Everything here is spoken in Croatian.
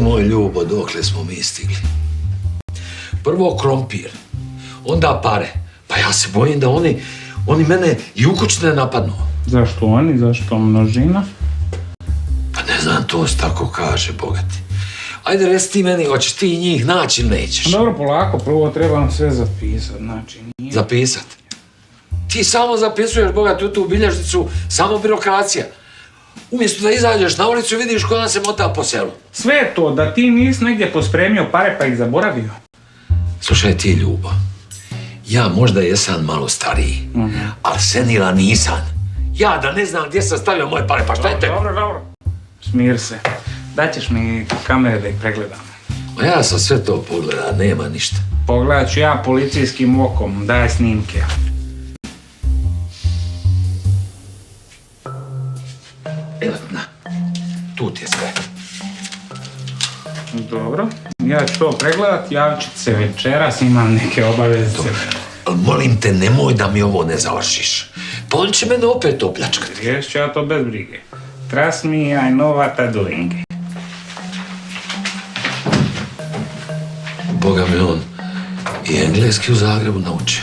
Moj ljubo, dokle smo mi stigli? Prvo krompir, onda pare. Pa ja se bojim da oni mene i u kući ne napadnu. Zašto oni? Zašto množina? Pa ne znam, to se tako kaže, bogati. Ajde, reci ti meni, hoćeš ti njih naći ili nećeš? Dobro, polako, prvo trebam sve zapisat, znači nije... Zapisat? Ti samo zapisuješ, bogati, u tu bilježnicu, samo birokracija. Umjesto da izađeš na ulicu i vidiš ko nam se mota po selu. Sve to, da ti nisi negdje pospremio pare pa ih zaboravio. Slušaj ti, Ljubo, ja možda jesam malo stariji, ali senila nisam. Ja da ne znam gdje sam stavio moje pare, pa šta je tebi? Dobro. Smir se. Daćeš mi kamere da ih pregledam. Ma ja sam sve to pogledao, nema ništa. Pogledat ću ja policijskim okom, daj snimke. Evo, na, tu ti je sve. Dobro, ja ću to pregledat, javit ću se večeras, imam neke obaveze. Ali molim te, nemoj da mi ovo ne završiš. Pa on će mene opet opljačkati. Riješit ću ja to bez brige. Trust me, I know what I'm doing. Boga mi, on i engleski u Zagrebu naučio.